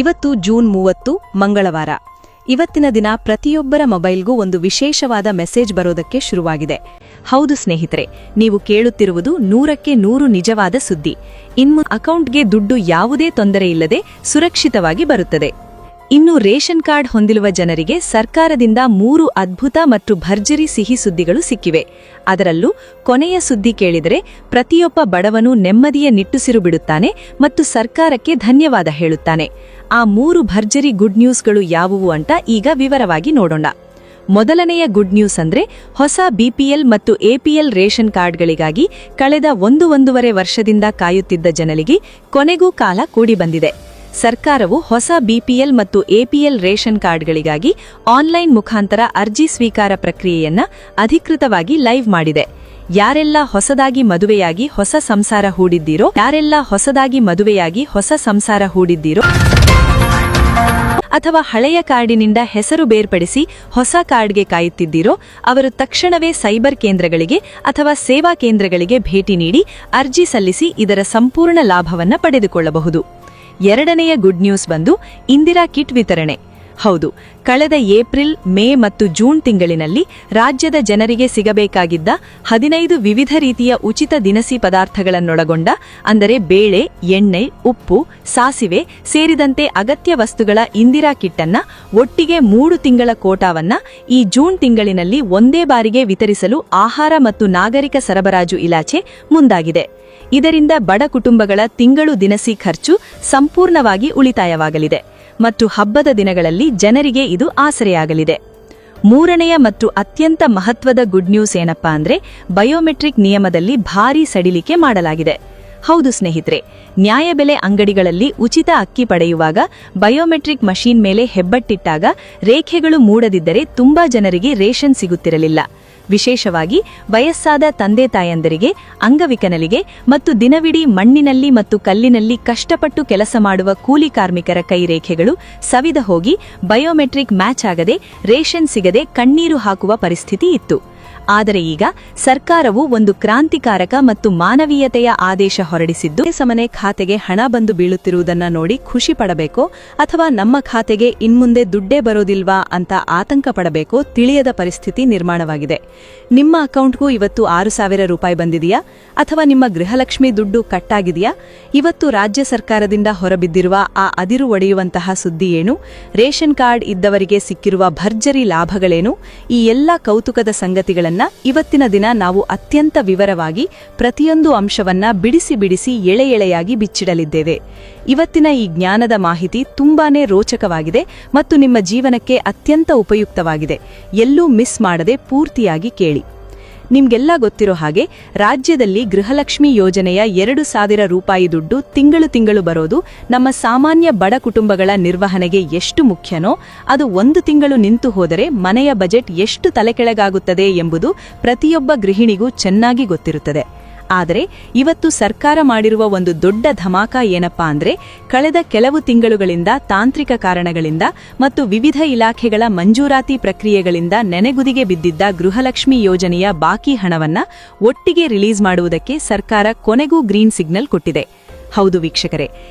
ಇವತ್ತು ಜೂನ್ 30 ಮಂಗಳವಾರ. ಇವತ್ತಿನ ದಿನ ಪ್ರತಿಯೊಬ್ಬರ ಮೊಬೈಲ್ಗೂ ಒಂದು ವಿಶೇಷವಾದ ಮೆಸೇಜ್ ಬರೋದಕ್ಕೆ ಶುರುವಾಗಿದೆ. ಹೌದು ಸ್ನೇಹಿತರೆ, ನೀವು ಕೇಳುತ್ತಿರುವುದು 100ಕ್ಕೆ 100 ನಿಜವಾದ ಸುದ್ದಿ. ಇನ್ನು ಅಕೌಂಟ್ಗೆ ದುಡ್ಡು ಯಾವುದೇ ತೊಂದರೆಯಿಲ್ಲದೆ ಸುರಕ್ಷಿತವಾಗಿ ಬರುತ್ತದೆ. ಇನ್ನು ರೇಷನ್ ಕಾರ್ಡ್ ಹೊಂದಿರುವ ಜನರಿಗೆ ಸರ್ಕಾರದಿಂದ 3 ಅದ್ಭುತ ಮತ್ತು ಭರ್ಜರಿ ಸಿಹಿ ಸುದ್ದಿಗಳು ಸಿಕ್ಕಿವೆ. ಅದರಲ್ಲೂ ಕೊನೆಯ ಸುದ್ದಿ ಕೇಳಿದರೆ ಪ್ರತಿಯೊಬ್ಬ ಬಡವನು ನೆಮ್ಮದಿಯ ನಿಟ್ಟುಸಿರು ಬಿಡುತ್ತಾನೆ ಮತ್ತು ಸರ್ಕಾರಕ್ಕೆ ಧನ್ಯವಾದ ಹೇಳುತ್ತಾನೆ. ಆ 3 ಭರ್ಜರಿ ಗುಡ್ ನ್ಯೂಸ್ಗಳು ಯಾವುವು ಅಂತ ಈಗ ವಿವರವಾಗಿ ನೋಡೋಣ. ಮೊದಲನೆಯ ಗುಡ್ ನ್ಯೂಸ್ ಅಂದ್ರೆ ಹೊಸ ಬಿಪಿಎಲ್ ಮತ್ತು ಎಪಿಎಲ್ ರೇಷನ್ ಕಾರ್ಡ್ಗಳಿಗಾಗಿ ಕಳೆದ 1.5 ವರ್ಷದಿಂದ ಕಾಯುತ್ತಿದ್ದ ಜನರಿಗೆ ಕೊನೆಗೂ ಕಾಲ ಕೂಡಿ ಬಂದಿದೆ. ಸರ್ಕಾರವು ಹೊಸ ಬಿಪಿಎಲ್ ಮತ್ತು ಎಪಿಎಲ್ ರೇಷನ್ ಕಾರ್ಡ್ಗಳಿಗಾಗಿ ಆನ್ಲೈನ್ ಮುಖಾಂತರ ಅರ್ಜಿ ಸ್ವೀಕಾರ ಪ್ರಕ್ರಿಯೆಯನ್ನ ಅಧಿಕೃತವಾಗಿ ಲೈವ್ ಮಾಡಿದೆ. ಯಾರೆಲ್ಲ ಹೊಸದಾಗಿ ಮದುವೆಯಾಗಿ ಹೊಸ ಸಂಸಾರ ಹೂಡಿದ್ದೀರೋ ಅಥವಾ ಹಳೆಯ ಕಾರ್ಡಿನಿಂದ ಹೆಸರು ಬೇರ್ಪಡಿಸಿ ಹೊಸ ಕಾರ್ಡ್ಗೆ ಕಾಯುತ್ತಿದ್ದೀರೋ ಅವರು ತಕ್ಷಣವೇ ಸೈಬರ್ ಕೇಂದ್ರಗಳಿಗೆ ಅಥವಾ ಸೇವಾ ಕೇಂದ್ರಗಳಿಗೆ ಭೇಟಿ ನೀಡಿ ಅರ್ಜಿ ಸಲ್ಲಿಸಿ ಇದರ ಸಂಪೂರ್ಣ ಲಾಭವನ್ನ ಪಡೆದುಕೊಳ್ಳಬಹುದು. ಎರಡನೆಯ ಗುಡ್ ನ್ಯೂಸ್ ಬಂದು ಇಂದಿರಾ ಕಿಟ್ ವಿತರಣೆ. ಹೌದು, ಕಳೆದ ಏಪ್ರಿಲ್, ಮೇ ಮತ್ತು ಜೂನ್ ತಿಂಗಳಿನಲ್ಲಿ ರಾಜ್ಯದ ಜನರಿಗೆ ಸಿಗಬೇಕಾಗಿದ್ದ 15 ವಿವಿಧ ರೀತಿಯ ಉಚಿತ ದಿನಸಿ ಪದಾರ್ಥಗಳನ್ನೊಳಗೊಂಡ ಅಂದರೆ ಬೇಳೆ, ಎಣ್ಣೆ, ಉಪ್ಪು, ಸಾಸಿವೆ ಸೇರಿದಂತೆ ಅಗತ್ಯ ವಸ್ತುಗಳ ಇಂದಿರಾ ಕಿಟ್ ಅನ್ನ ಒಟ್ಟಿಗೆ 3 ತಿಂಗಳ ಕೋಟಾವನ್ನ ಈ ಜೂನ್ ತಿಂಗಳಿನಲ್ಲಿ ಒಂದೇ ಬಾರಿಗೆ ವಿತರಿಸಲು ಆಹಾರ ಮತ್ತು ನಾಗರಿಕ ಸರಬರಾಜು ಇಲಾಖೆ ಮುಂದಾಗಿದೆ. ಇದರಿಂದ ಬಡ ಕುಟುಂಬಗಳ ತಿಂಗಳು ದಿನಸಿ ಖರ್ಚು ಸಂಪೂರ್ಣವಾಗಿ ಉಳಿತಾಯವಾಗಲಿದೆ ಮತ್ತು ಹಬ್ಬದ ದಿನಗಳಲ್ಲಿ ಜನರಿಗೆ ಇದು ಆಸರೆಯಾಗಲಿದೆ. ಮೂರನೆಯ ಮತ್ತು ಅತ್ಯಂತ ಮಹತ್ವದ ಗುಡ್ ನ್ಯೂಸ್ ಏನಪ್ಪಾ ಅಂದ್ರೆ ಬಯೋಮೆಟ್ರಿಕ್ ನಿಯಮದಲ್ಲಿ ಭಾರೀ ಸಡಿಲಿಕೆ ಮಾಡಲಾಗಿದೆ. ಹೌದು ಸ್ನೇಹಿತರೆ, ನ್ಯಾಯಬೆಲೆ ಅಂಗಡಿಗಳಲ್ಲಿ ಉಚಿತ ಅಕ್ಕಿ ಪಡೆಯುವಾಗ ಬಯೋಮೆಟ್ರಿಕ್ ಮಷೀನ್ ಮೇಲೆ ಹೆಬ್ಬಟ್ಟಿಟ್ಟಾಗ ರೇಖೆಗಳು ಮೂಡದಿದ್ದರೆ ತುಂಬಾ ಜನರಿಗೆ ರೇಷನ್ ಸಿಗುತ್ತಿರಲಿಲ್ಲ. ವಿಶೇಷವಾಗಿ ವಯಸ್ಸಾದ ತಂದೆ ತಾಯಂದರಿಗೆ, ಅಂಗವಿಕಲರಿಗೆ ಮತ್ತು ದಿನವಿಡೀ ಮಣ್ಣಿನಲ್ಲಿ ಮತ್ತು ಕಲ್ಲಿನಲ್ಲಿ ಕಷ್ಟಪಟ್ಟು ಕೆಲಸ ಮಾಡುವ ಕೂಲಿ ಕಾರ್ಮಿಕರ ಕೈರೇಖೆಗಳು ಸವಿದ ಹೋಗಿ ಬಯೋಮೆಟ್ರಿಕ್ ಮ್ಯಾಚ್ ಆಗದೆ ರೇಷನ್ ಸಿಗದೆ ಕಣ್ಣೀರು ಹಾಕುವ ಪರಿಸ್ಥಿತಿ ಇತ್ತು. ಆದರೆ ಈಗ ಸರ್ಕಾರವು ಒಂದು ಕ್ರಾಂತಿಕಾರಕ ಮತ್ತು ಮಾನವೀಯತೆಯ ಆದೇಶ ಹೊರಡಿಸಿದ್ದು, ಸಮನೆ ಖಾತೆಗೆ ಹಣ ಬಂದು ಬೀಳುತ್ತಿರುವುದನ್ನ ನೋಡಿ ಖುಷಿ ಪಡಬೇಕೋ ಅಥವಾ ನಮ್ಮ ಖಾತೆಗೆ ಇನ್ಮುಂದೆ ದುಡ್ಡೇ ಬರೋದಿಲ್ವಾ ಅಂತ ಆತಂಕ ಪಡಬೇಕೋ ತಿಳಿಯದ ಪರಿಸ್ಥಿತಿ ನಿರ್ಮಾಣವಾಗಿದೆ. ನಿಮ್ಮ ಅಕೌಂಟ್ಗೂ ಇವತ್ತು 6,000 ರೂಪಾಯಿ ಬಂದಿದೆಯಾ ಅಥವಾ ನಿಮ್ಮ ಗೃಹಲಕ್ಷ್ಮಿ ದುಡ್ಡು ಕಟ್ಟಾಗಿದೆಯಾ? ಇವತ್ತು ರಾಜ್ಯ ಸರ್ಕಾರದಿಂದ ಹೊರಬಿದ್ದಿರುವ ಆ ಅದಿರು ಒಡೆಯುವಂತಹ ಸುದ್ದಿ ಏನು? ರೇಷನ್ ಕಾರ್ಡ್ ಇದ್ದವರಿಗೆ ಸಿಕ್ಕಿರುವ ಭರ್ಜರಿ ಲಾಭಗಳೇನು? ಈ ಎಲ್ಲ ಕೌತುಕದ ಸಂಗತಿಗಳನ್ನು ಇವತ್ತಿನ ದಿನ ನಾವು ಅತ್ಯಂತ ವಿವರವಾಗಿ ಪ್ರತಿಯೊಂದು ಅಂಶವನ್ನ ಬಿಡಿಸಿ ಎಳೆ ಎಳೆಯಾಗಿ ಬಿಚ್ಚಿಡಲಿದ್ದೇವೆ. ಇವತ್ತಿನ ಈ ಜ್ಞಾನದ ಮಾಹಿತಿ ತುಂಬಾನೇ ರೋಚಕವಾಗಿದೆ ಮತ್ತು ನಿಮ್ಮ ಜೀವನಕ್ಕೆ ಅತ್ಯಂತ ಉಪಯುಕ್ತವಾಗಿದೆ. ಎಲ್ಲೂ ಮಿಸ್ ಮಾಡದೆ ಪೂರ್ತಿಯಾಗಿ ಕೇಳಿ. ನಿಮ್ಗೆಲ್ಲ ಗೊತ್ತಿರೋ ಹಾಗೆ ರಾಜ್ಯದಲ್ಲಿ ಗೃಹಲಕ್ಷ್ಮಿ ಯೋಜನೆಯ 2,000 ರೂಪಾಯಿ ದುಡ್ಡು ತಿಂಗಳು ಬರೋದು ನಮ್ಮ ಸಾಮಾನ್ಯ ಬಡ ಕುಟುಂಬಗಳ ನಿರ್ವಹಣೆಗೆ ಎಷ್ಟು ಮುಖ್ಯನೋ ಅದು 1 ತಿಂಗಳು ನಿಂತು ಹೋದರೆ ಮನೆಯ ಬಜೆಟ್ ಎಷ್ಟು ತಲೆಕೆಳಗಾಗುತ್ತದೆ ಎಂಬುದು ಪ್ರತಿಯೊಬ್ಬ ಗೃಹಿಣಿಗೂ ಚೆನ್ನಾಗಿ ಗೊತ್ತಿರುತ್ತದೆ. ಆದರೆ ಇವತ್ತು ಸರ್ಕಾರ ಮಾಡಿರುವ ಒಂದು ದೊಡ್ಡ ಧಮಾಕ ಏನಪ್ಪಾ ಅಂದ್ರೆ ಕಳೆದ ಕೆಲವು ತಿಂಗಳುಗಳಿಂದ ತಾಂತ್ರಿಕ ಕಾರಣಗಳಿಂದ ಮತ್ತು ವಿವಿಧ ಇಲಾಖೆಗಳ ಮಂಜೂರಾತಿ ಪ್ರಕ್ರಿಯೆಗಳಿಂದ ನೆನೆಗುದಿಗೆ ಬಿದ್ದಿದ್ದ ಗೃಹಲಕ್ಷ್ಮಿ ಯೋಜನೆಯ ಬಾಕಿ ಹಣವನ್ನ ಒಟ್ಟಿಗೆ ರಿಲೀಸ್ ಮಾಡುವುದಕ್ಕೆ ಸರ್ಕಾರ ಕೊನೆಗೂ ಗ್ರೀನ್ ಸಿಗ್ನಲ್ ಕೊಟ್ಟಿದೆ. ಹೌದು ವೀಕ್ಷಕರೇ,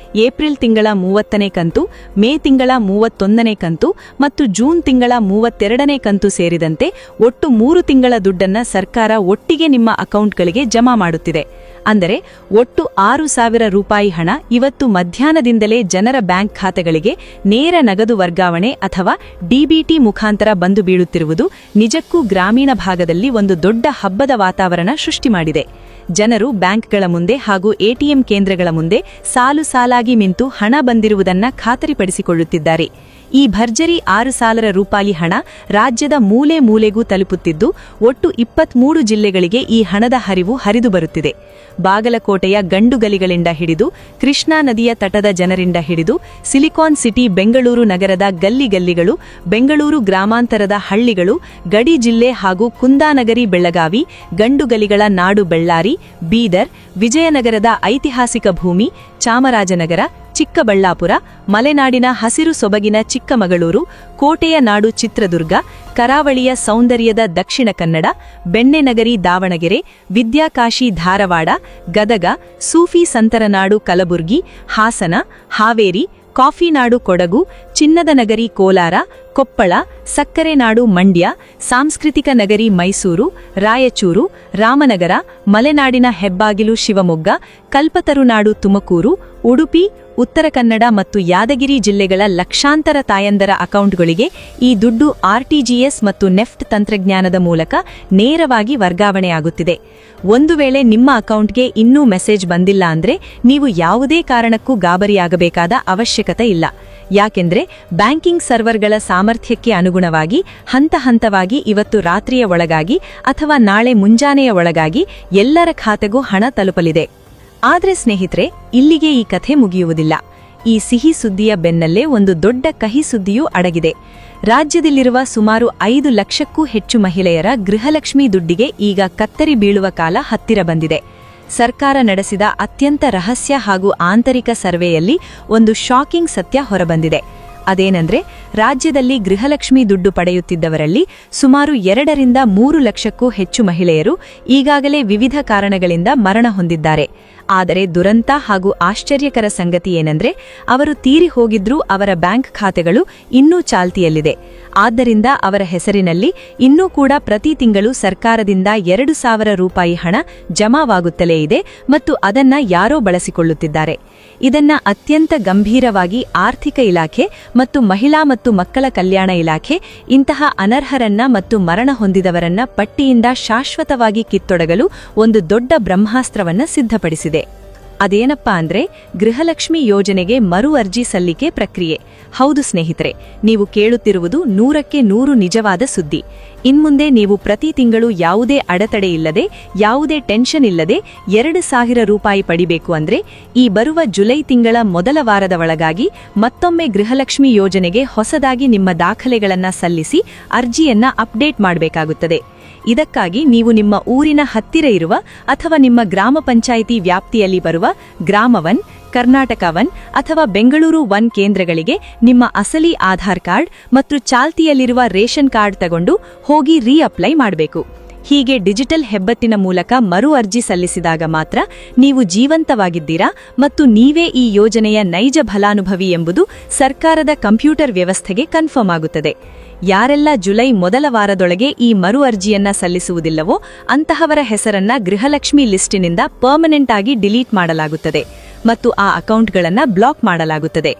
ಏಪ್ರಿಲ್ ತಿಂಗಳ 30ನೇ ಕಂತು, ಮೇ ತಿಂಗಳ 31ನೇ ಕಂತು ಮತ್ತು ಜೂನ್ ತಿಂಗಳ 32ನೇ ಕಂತು ಸೇರಿದಂತೆ ಒಟ್ಟು 3 ತಿಂಗಳ ದುಡ್ಡನ್ನ ಸರ್ಕಾರ ಒಟ್ಟಿಗೆ ನಿಮ್ಮ ಅಕೌಂಟ್ಗಳಿಗೆ ಜಮಾ ಮಾಡುತ್ತಿದೆ. ಅಂದರೆ ಒಟ್ಟು 6,000 ರೂಪಾಯಿ ಹಣ ಇವತ್ತು ಮಧ್ಯಾಹ್ನದಿಂದಲೇ ಜನರ ಬ್ಯಾಂಕ್ ಖಾತೆಗಳಿಗೆ ನೇರ ನಗದು ವರ್ಗಾವಣೆ ಅಥವಾ ಡಿಬಿಟಿ ಮುಖಾಂತರ ಬಂದು ಬೀಳುತ್ತಿರುವುದು ನಿಜಕ್ಕೂ ಗ್ರಾಮೀಣ ಭಾಗದಲ್ಲಿ ಒಂದು ದೊಡ್ಡ ಹಬ್ಬದ ವಾತಾವರಣ ಸೃಷ್ಟಿ ಮಾಡಿದೆ. ಜನರು ಬ್ಯಾಂಕ್ಗಳ ಮುಂದೆ ಹಾಗೂ ಎಟಿಎಂ ಕೇಂದ್ರಗಳ ಮುಂದೆ ಸಾಲಾಗಿ ನಿಂತು ಹಣ ಬಂದಿರುವುದನ್ನ ಖಾತರಿಪಡಿಸಿಕೊಳ್ಳುತ್ತಿದ್ದಾರೆ. ಈ ಭರ್ಜರಿ 6,000 ರೂಪಾಯಿ ಹಣ ರಾಜ್ಯದ ಮೂಲೆ ಮೂಲೆಗೂ ತಲುಪುತ್ತಿದ್ದು ಒಟ್ಟು 23 ಜಿಲ್ಲೆಗಳಿಗೆ ಈ ಹಣದ ಹರಿವು ಹರಿದು ಬರುತ್ತಿದೆ. ಬಾಗಲಕೋಟೆಯ ಗಂಡುಗಲಿಗಳಿಂದ ಹಿಡಿದು ಕೃಷ್ಣಾ ನದಿಯ ತಟದ ಜನರಿಂದ ಹಿಡಿದು ಸಿಲಿಕಾನ್ ಸಿಟಿ ಬೆಂಗಳೂರು ನಗರದ ಗಲ್ಲಿಗಳು, ಬೆಂಗಳೂರು ಗ್ರಾಮಾಂತರದ ಹಳ್ಳಿಗಳು, ಗಡಿ ಜಿಲ್ಲೆ ಹಾಗೂ ಕುಂದಾನಗರಿ ಬೆಳಗಾವಿ, ಗಂಡುಗಲಿಗಳ ನಾಡು ಬೆಳ್ಳಾರಿ, ಬೀದರ್, ವಿಜಯನಗರದ ಐತಿಹಾಸಿಕ ಭೂಮಿ, ಚಾಮರಾಜನಗರ, ಚಿಕ್ಕಬಳ್ಳಾಪುರ, ಮಲೆನಾಡಿನ ಹಸಿರು ಸೊಬಗಿನ ಚಿಕ್ಕಮಗಳೂರು, ಕೋಟೆಯ ನಾಡು ಚಿತ್ರದುರ್ಗ, ಕರಾವಳಿಯ ಸೌಂದರ್ಯದ ದಕ್ಷಿಣ ಕನ್ನಡ, ಬೆಣ್ಣೆನಗರಿ ದಾವಣಗೆರೆ, ವಿದ್ಯಾಕಾಶಿ ಧಾರವಾಡ, ಗದಗ, ಸೂಫಿ ಸಂತರನಾಡು ಕಲಬುರ್ಗಿ, ಹಾಸನ, ಹಾವೇರಿ, ಕಾಫಿ ನಾಡು ಕೊಡಗು, ಚಿನ್ನದ ನಗರಿ ಕೋಲಾರ, ಕೊಪ್ಪಳ, ಸಕ್ಕರೆ ನಾಡು ಮಂಡ್ಯ, ಸಾಂಸ್ಕೃತಿಕ ನಗರಿ ಮೈಸೂರು, ರಾಯಚೂರು, ರಾಮನಗರ, ಮಲೆನಾಡಿನ ಹೆಬ್ಬಾಗಿಲು ಶಿವಮೊಗ್ಗ, ಕಲ್ಪತರುನಾಡು ತುಮಕೂರು, ಉಡುಪಿ, ಉತ್ತರ ಕನ್ನಡ ಮತ್ತು ಯಾದಗಿರಿ ಜಿಲ್ಲೆಗಳ ಲಕ್ಷಾಂತರ ತಾಯಂದರ ಅಕೌಂಟ್ಗಳಿಗೆ ಈ ದುಡ್ಡು ಆರ್ಟಿಜಿಎಸ್ ಮತ್ತು ನೆಫ್ಟ್ ತಂತ್ರಜ್ಞಾನದ ಮೂಲಕ ನೇರವಾಗಿ ವರ್ಗಾವಣೆಯಾಗುತ್ತಿದೆ. ಒಂದು ವೇಳೆ ನಿಮ್ಮ ಅಕೌಂಟ್ಗೆ ಇನ್ನೂ ಮೆಸೇಜ್ ಬಂದಿಲ್ಲ ಅಂದ್ರೆ ನೀವು ಯಾವುದೇ ಕಾರಣಕ್ಕೂ ಗಾಬರಿಯಾಗಬೇಕಾದ ಅವಶ್ಯಕತೆ ಇಲ್ಲ. ಯಾಕೆಂದ್ರೆ ಬ್ಯಾಂಕಿಂಗ್ ಸರ್ವರ್ಗಳ ಸಾಮರ್ಥ್ಯಕ್ಕೆ ಅನುಗುಣವಾಗಿ ಹಂತಹಂತವಾಗಿ ಇವತ್ತು ರಾತ್ರಿಯ ಒಳಗಾಗಿ ಅಥವಾ ನಾಳೆ ಮುಂಜಾನೆಯ ಒಳಗಾಗಿ ಎಲ್ಲರ ಖಾತೆಗೂ ಹಣ ತಲುಪಲಿದೆ. ಆದ್ರೆ ಸ್ನೇಹಿತರೆ, ಇಲ್ಲಿಗೆ ಈ ಕಥೆ ಮುಗಿಯುವುದಿಲ್ಲ. ಈ ಸಿಹಿ ಸುದ್ದಿಯ ಬೆನ್ನಲ್ಲೇ ಒಂದು ದೊಡ್ಡ ಕಹಿ ಸುದ್ದಿಯೂ ಅಡಗಿದೆ. ರಾಜ್ಯದಲ್ಲಿರುವ ಸುಮಾರು 5 ಲಕ್ಷಕ್ಕೂ ಹೆಚ್ಚು ಮಹಿಳೆಯರ ಗೃಹಲಕ್ಷ್ಮಿ ದುಡ್ಡಿಗೆ ಈಗ ಕತ್ತರಿ ಬೀಳುವ ಕಾಲ ಹತ್ತಿರ ಬಂದಿದೆ. ಸರ್ಕಾರ ನಡೆಸಿದ ಅತ್ಯಂತ ರಹಸ್ಯ ಹಾಗೂ ಆಂತರಿಕ ಸರ್ವೆಯಲ್ಲಿ ಒಂದು ಶಾಕಿಂಗ್ ಸತ್ಯ ಹೊರಬಂದಿದೆ. ಅದೇನೆಂದ್ರೆ, ರಾಜ್ಯದಲ್ಲಿ ಗೃಹಲಕ್ಷ್ಮಿ ದುಡ್ಡು ಪಡೆಯುತ್ತಿದ್ದವರಲ್ಲಿ ಸುಮಾರು 2 ರಿಂದ 3 ಲಕ್ಷಕ್ಕೂ ಹೆಚ್ಚು ಮಹಿಳೆಯರು ಈಗಾಗಲೇ ವಿವಿಧ ಕಾರಣಗಳಿಂದ ಮರಣ ಹೊಂದಿದ್ದಾರೆ. ಆದರೆ ದುರಂತ ಹಾಗೂ ಆಶ್ಚರ್ಯಕರ ಸಂಗತಿ ಏನಂದ್ರೆ, ಅವರು ತೀರಿ ಹೋಗಿದ್ರೂ ಅವರ ಬ್ಯಾಂಕ್ ಖಾತೆಗಳು ಇನ್ನೂ ಚಾಲ್ತಿಯಲ್ಲಿದೆ. ಆದ್ದರಿಂದ ಅವರ ಹೆಸರಿನಲ್ಲಿ ಇನ್ನೂ ಕೂಡ ಪ್ರತಿ ತಿಂಗಳು ಸರ್ಕಾರದಿಂದ 2,000 ರೂಪಾಯಿ ಹಣ ಜಮಾವಾಗುತ್ತಲೇ ಇದೆ ಮತ್ತು ಅದನ್ನ ಯಾರೋ ಬಳಸಿಕೊಳ್ಳುತ್ತಿದ್ದಾರೆ. ಇದನ್ನ ಅತ್ಯಂತ ಗಂಭೀರವಾಗಿ ಆರ್ಥಿಕ ಇಲಾಖೆ ಮತ್ತು ಮಹಿಳಾ ಮತ್ತು ಮಕ್ಕಳ ಕಲ್ಯಾಣ ಇಲಾಖೆ ಇಂತಹ ಅನರ್ಹರನ್ನ ಮತ್ತು ಮರಣ ಹೊಂದಿದವರನ್ನ ಪಟ್ಟಿಯಿಂದ ಶಾಶ್ವತವಾಗಿ ಕಿತ್ತೊಡಗಲು ಒಂದು ದೊಡ್ಡ ಬ್ರಹ್ಮಾಸ್ತ್ರವನ್ನ ಸಿದ್ಧಪಡಿಸಿದೆ. ಅದೇನಪ್ಪಾ ಅಂದ್ರೆ, ಗೃಹಲಕ್ಷ್ಮಿ ಯೋಜನೆಗೆ ಮರು ಅರ್ಜಿ ಸಲ್ಲಿಕೆ ಪ್ರಕ್ರಿಯೆ. ಹೌದು ಸ್ನೇಹಿತರೆ, ನೀವು ಕೇಳುತ್ತಿರುವುದು 100ಕ್ಕೆ 100 ನಿಜವಾದ ಸುದ್ದಿ. ಇನ್ಮುಂದೆ ನೀವು ಪ್ರತಿ ತಿಂಗಳು ಯಾವುದೇ ಅಡೆತಡೆ ಇಲ್ಲದೆ, ಯಾವುದೇ ಟೆನ್ಷನ್ ಇಲ್ಲದೆ 2,000 ರೂಪಾಯಿ ಪಡಿಬೇಕು ಅಂದ್ರೆ ಈ ಬರುವ ಜುಲೈ ತಿಂಗಳ ಮೊದಲ ವಾರದ ಒಳಗಾಗಿ ಮತ್ತೊಮ್ಮೆ ಗೃಹಲಕ್ಷ್ಮಿ ಯೋಜನೆಗೆ ಹೊಸದಾಗಿ ನಿಮ್ಮ ದಾಖಲೆಗಳನ್ನ ಸಲ್ಲಿಸಿ ಅರ್ಜಿಯನ್ನ ಅಪ್ಡೇಟ್ ಮಾಡಬೇಕಾಗುತ್ತದೆ. ಇದಕ್ಕಾಗಿ ನೀವು ನಿಮ್ಮ ಊರಿನ ಹತ್ತಿರ ಇರುವ ಅಥವಾ ನಿಮ್ಮ ಗ್ರಾಮ ಪಂಚಾಯಿತಿ ವ್ಯಾಪ್ತಿಯಲ್ಲಿ ಬರುವ ಗ್ರಾಮ 1, ಕರ್ನಾಟಕ 1 ಅಥವಾ ಬೆಂಗಳೂರು 1 ಕೇಂದ್ರಗಳಿಗೆ ನಿಮ್ಮ ಅಸಲಿ ಆಧಾರ್ ಕಾರ್ಡ್ ಮತ್ತು ಚಾಲ್ತಿಯಲ್ಲಿರುವ ರೇಷನ್ ಕಾರ್ಡ್ ತಗೊಂಡು ಹೋಗಿ ರೀಅಪ್ಲೈ ಮಾಡಬೇಕು. ಹೀಗೆ ಡಿಜಿಟಲ್ ಹೆಬ್ಬತ್ತಿನ ಮೂಲಕ ಮರು ಅರ್ಜಿ ಸಲ್ಲಿಸಿದಾಗ ಮಾತ್ರ ನೀವು ಜೀವಂತವಾಗಿದ್ದೀರಾ ಮತ್ತು ನೀವೇ ಈ ಯೋಜನೆಯ ನೈಜ ಫಲಾನುಭವಿ ಎಂಬುದು ಸರ್ಕಾರದ ಕಂಪ್ಯೂಟರ್ ವ್ಯವಸ್ಥೆಗೆ ಕನ್ಫರ್ಮ್ ಆಗುತ್ತದೆ. ಯಾರೆಲ್ಲ ಜುಲೈ ಮೊದಲ ವಾರದೊಳಗೆ ಈ ಮರು ಅರ್ಜಿಯನ್ನ ಸಲ್ಲಿಸುವುದಿಲ್ಲವೋ ಅಂತಹವರ ಹೆಸರನ್ನ ಗೃಹಲಕ್ಷ್ಮಿ ಲಿಸ್ಟಿನಿಂದ ಪರ್ಮನೆಂಟ್ ಆಗಿ ಡಿಲೀಟ್ ಮಾಡಲಾಗುತ್ತದೆ ಮತ್ತು ಆ ಅಕೌಂಟ್ಗಳನ್ನ ಬ್ಲಾಕ್ ಮಾಡಲಾಗುತ್ತದೆ.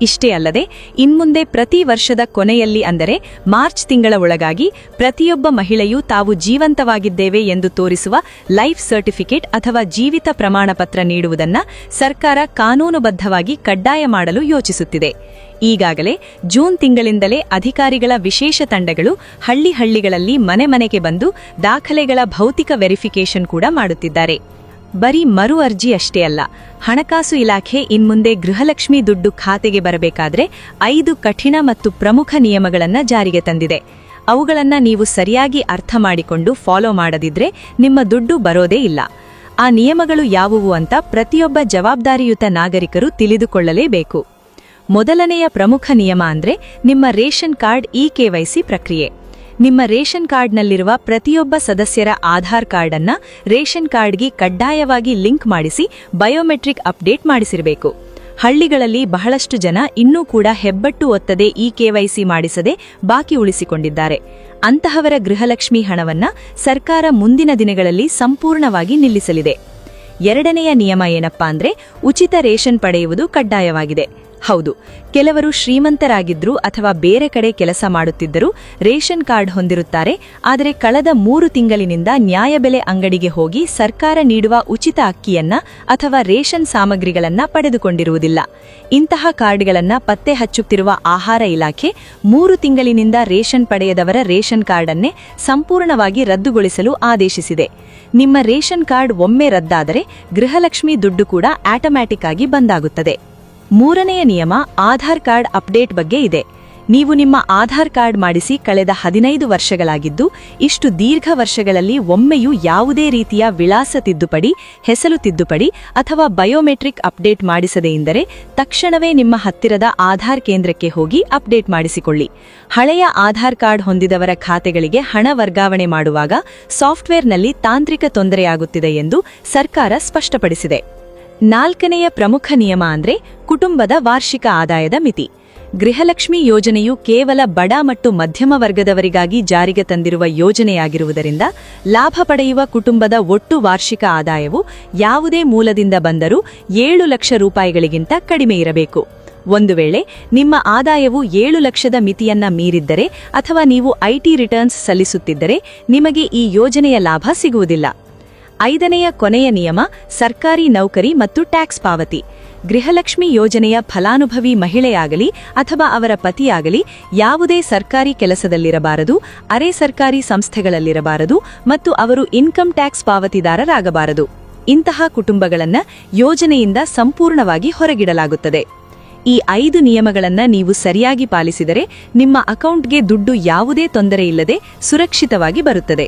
ಇಷ್ಟೇ ಅಲ್ಲದೆ ಇನ್ಮುಂದೆ ಪ್ರತಿ ವರ್ಷದ ಕೊನೆಯಲ್ಲಿ ಅಂದರೆ ಮಾರ್ಚ್ ತಿಂಗಳ ಒಳಗಾಗಿ ಪ್ರತಿಯೊಬ್ಬ ಮಹಿಳೆಯೂ ತಾವು ಜೀವಂತವಾಗಿದ್ದೇವೆ ಎಂದು ತೋರಿಸುವ ಲೈಫ್ ಸರ್ಟಿಫಿಕೇಟ್ ಅಥವಾ ಜೀವಿತ ಪ್ರಮಾಣಪತ್ರ ನೀಡುವುದನ್ನ ಸರ್ಕಾರ ಕಾನೂನುಬದ್ಧವಾಗಿ ಕಡ್ಡಾಯ ಮಾಡಲು ಯೋಚಿಸುತ್ತಿದೆ. ಈಗಾಗಲೇ ಜೂನ್ ತಿಂಗಳಿಂದಲೇ ಅಧಿಕಾರಿಗಳ ವಿಶೇಷ ತಂಡಗಳು ಹಳ್ಳಿಗಳಲ್ಲಿ ಮನೆಗೆ ಬಂದು ದಾಖಲೆಗಳ ಭೌತಿಕ ವೆರಿಫಿಕೇಷನ್ ಕೂಡ ಮಾಡುತ್ತಿದ್ದಾರೆ. ಬರೀ ಮರು ಅರ್ಜಿ ಅಷ್ಟೇ ಅಲ್ಲ, ಹಣಕಾಸು ಇಲಾಖೆ ಇನ್ಮುಂದೆ ಗೃಹಲಕ್ಷ್ಮಿ ದುಡ್ಡು ಖಾತೆಗೆ ಬರಬೇಕಾದ್ರೆ 5 ಕಠಿಣ ಮತ್ತು ಪ್ರಮುಖ ನಿಯಮಗಳನ್ನು ಜಾರಿಗೆ ತಂದಿದೆ. ಅವುಗಳನ್ನ ನೀವು ಸರಿಯಾಗಿ ಅರ್ಥ ಮಾಡಿಕೊಂಡು ಫಾಲೋ ಮಾಡದಿದ್ರೆ ನಿಮ್ಮ ದುಡ್ಡು ಬರೋದೇ ಇಲ್ಲ. ಆ ನಿಯಮಗಳು ಯಾವುವು ಅಂತ ಪ್ರತಿಯೊಬ್ಬ ಜವಾಬ್ದಾರಿಯುತ ನಾಗರಿಕರು ತಿಳಿದುಕೊಳ್ಳಲೇಬೇಕು. ಮೊದಲನೆಯ ಪ್ರಮುಖ ನಿಯಮ ಅಂದ್ರೆ ನಿಮ್ಮ ರೇಷನ್ ಕಾರ್ಡ್ ಇ-ಕೆವೈಸಿ ಪ್ರಕ್ರಿಯೆ. ನಿಮ್ಮ ರೇಷನ್ ಕಾರ್ಡ್ನಲ್ಲಿರುವ ಪ್ರತಿಯೊಬ್ಬ ಸದಸ್ಯರ ಆಧಾರ್ ಕಾರ್ಡ್ ಅನ್ನ ರೇಷನ್ ಕಾರ್ಡ್ಗೆ ಕಡ್ಡಾಯವಾಗಿ ಲಿಂಕ್ ಮಾಡಿಸಿ ಬಯೋಮೆಟ್ರಿಕ್ ಅಪ್ಡೇಟ್ ಮಾಡಿಸಿರಬೇಕು. ಹಳ್ಳಿಗಳಲ್ಲಿ ಬಹಳಷ್ಟು ಜನ ಇನ್ನೂ ಕೂಡ ಹೆಬ್ಬಟ್ಟು ಒತ್ತದೆ ಇ-ಕೆವೈಸಿ ಮಾಡಿಸದೆ ಬಾಕಿ ಉಳಿಸಿಕೊಂಡಿದ್ದಾರೆ. ಅಂತಹವರ ಗೃಹಲಕ್ಷ್ಮಿ ಹಣವನ್ನ ಸರ್ಕಾರ ಮುಂದಿನ ದಿನಗಳಲ್ಲಿ ಸಂಪೂರ್ಣವಾಗಿ ನಿಲ್ಲಿಸಲಿದೆ. ಎರಡನೆಯ ನಿಯಮ ಏನಪ್ಪಾ ಅಂದ್ರೆ, ಉಚಿತ ರೇಷನ್ ಪಡೆಯುವುದು ಕಡ್ಡಾಯವಾಗಿದೆ. ಹೌದು, ಕೆಲವರು ಶ್ರೀಮಂತರಾಗಿದ್ರು ಅಥವಾ ಬೇರೆ ಕಡೆ ಕೆಲಸ ಮಾಡುತ್ತಿದ್ದರೂ ರೇಷನ್ ಕಾರ್ಡ್ ಹೊಂದಿರುತ್ತಾರೆ. ಆದರೆ ಕಳೆದ 3 ತಿಂಗಳಿನಿಂದ ನ್ಯಾಯಬೆಲೆ ಅಂಗಡಿಗೆ ಹೋಗಿ ಸರ್ಕಾರ ನೀಡುವ ಉಚಿತ ಅಕ್ಕಿಯನ್ನ ಅಥವಾ ರೇಷನ್ ಸಾಮಗ್ರಿಗಳನ್ನ ಪಡೆದುಕೊಂಡಿರುವುದಿಲ್ಲ. ಇಂತಹ ಕಾರ್ಡ್ಗಳನ್ನ ಪತ್ತೆ ಹಚ್ಚುತ್ತಿರುವ ಆಹಾರ ಇಲಾಖೆ 3 ತಿಂಗಳಿನಿಂದ ರೇಷನ್ ಪಡೆಯದವರ ರೇಷನ್ ಕಾರ್ಡ್ ಅನ್ನೇ ಸಂಪೂರ್ಣವಾಗಿ ರದ್ದುಗೊಳಿಸಲು ಆದೇಶಿಸಿದೆ. ನಿಮ್ಮ ರೇಷನ್ ಕಾರ್ಡ್ ಒಮ್ಮೆ ರದ್ದಾದರೆ ಗೃಹಲಕ್ಷ್ಮಿ ದುಡ್ಡು ಕೂಡ ಆಟೋಮ್ಯಾಟಿಕ್ ಆಗಿ ಬಂದಾಗುತ್ತದೆ. ಮೂರನೆಯ ನಿಯಮ ಆಧಾರ್ ಕಾರ್ಡ್ ಅಪ್ಡೇಟ್ ಬಗ್ಗೆ ಇದೆ. ನೀವು ನಿಮ್ಮ ಆಧಾರ್ ಕಾರ್ಡ್ ಮಾಡಿಸಿ ಕಳೆದ 15 ವರ್ಷಗಳಾಗಿದ್ದು, ಇಷ್ಟು ದೀರ್ಘ ವರ್ಷಗಳಲ್ಲಿ ಒಮ್ಮೆಯೂ ಯಾವುದೇ ರೀತಿಯ ವಿಳಾಸ ತಿದ್ದುಪಡಿ, ಹೆಸರು ತಿದ್ದುಪಡಿ ಅಥವಾ ಬಯೋಮೆಟ್ರಿಕ್ ಅಪ್ಡೇಟ್ ಮಾಡಿಸದೇ ಇದ್ದರೆ ತಕ್ಷಣವೇ ನಿಮ್ಮ ಹತ್ತಿರದ ಆಧಾರ್ ಕೇಂದ್ರಕ್ಕೆ ಹೋಗಿ ಅಪ್ಡೇಟ್ ಮಾಡಿಸಿಕೊಳ್ಳಿ. ಹಳೆಯ ಆಧಾರ್ ಕಾರ್ಡ್ ಹೊಂದಿದವರ ಖಾತೆಗಳಿಗೆ ಹಣ ವರ್ಗಾವಣೆ ಮಾಡುವಾಗ ಸಾಫ್ಟ್ವೇರ್ನಲ್ಲಿ ತಾಂತ್ರಿಕ ತೊಂದರೆಯಾಗುತ್ತಿದೆ ಎಂದು ಸರ್ಕಾರ ಸ್ಪಷ್ಟಪಡಿಸಿದೆ. 4ನೆಯ ಪ್ರಮುಖ ನಿಯಮ ಅಂದ್ರೆ ಕುಟುಂಬದ ವಾರ್ಷಿಕ ಆದಾಯದ ಮಿತಿ. ಗೃಹಲಕ್ಷ್ಮಿ ಯೋಜನೆಯು ಕೇವಲ ಬಡ ಮತ್ತು ಮಧ್ಯಮ ವರ್ಗದವರಿಗಾಗಿ ಜಾರಿಗೆ ತಂದಿರುವ ಯೋಜನೆಯಾಗಿರುವುದರಿಂದ ಲಾಭ ಪಡೆಯುವ ಕುಟುಂಬದ ಒಟ್ಟು ವಾರ್ಷಿಕ ಆದಾಯವು ಯಾವುದೇ ಮೂಲದಿಂದ ಬಂದರೂ 7 ಲಕ್ಷ ರೂಪಾಯಿಗಳಿಗಿಂತ ಕಡಿಮೆ ಇರಬೇಕು. ಒಂದು ವೇಳೆ ನಿಮ್ಮ ಆದಾಯವು 7 ಲಕ್ಷದ ಮಿತಿಯನ್ನ ಮೀರಿದ್ದರೆ ಅಥವಾ ನೀವು ಐಟಿ ರಿಟರ್ನ್ಸ್ ಸಲ್ಲಿಸುತ್ತಿದ್ದರೆ ನಿಮಗೆ ಈ ಯೋಜನೆಯ ಲಾಭ ಸಿಗುವುದಿಲ್ಲ. 5ನೆಯ ಕೊನೆಯ ನಿಯಮ ಸರ್ಕಾರಿ ನೌಕರಿ ಮತ್ತು ಟ್ಯಾಕ್ಸ್ ಪಾವತಿ. ಗೃಹಲಕ್ಷ್ಮಿ ಯೋಜನೆಯ ಫಲಾನುಭವಿ ಮಹಿಳೆಯಾಗಲಿ ಅಥವಾ ಅವರ ಪತಿಯಾಗಲಿ ಯಾವುದೇ ಸರ್ಕಾರಿ ಕೆಲಸದಲ್ಲಿರಬಾರದು, ಅರೆ ಸರ್ಕಾರಿ ಸಂಸ್ಥೆಗಳಲ್ಲಿರಬಾರದು ಮತ್ತು ಅವರು ಇನ್ಕಮ್ ಟ್ಯಾಕ್ಸ್ ಪಾವತಿದಾರರಾಗಬಾರದು. ಇಂತಹ ಕುಟುಂಬಗಳನ್ನು ಯೋಜನೆಯಿಂದ ಸಂಪೂರ್ಣವಾಗಿ ಹೊರಗಿಡಲಾಗುತ್ತದೆ. ಈ 5 ನಿಯಮಗಳನ್ನು ನೀವು ಸರಿಯಾಗಿ ಪಾಲಿಸಿದರೆ ನಿಮ್ಮ ಅಕೌಂಟ್ಗೆ ದುಡ್ಡು ಯಾವುದೇ ತೊಂದರೆಯಿಲ್ಲದೆ ಸುರಕ್ಷಿತವಾಗಿ ಬರುತ್ತದೆ.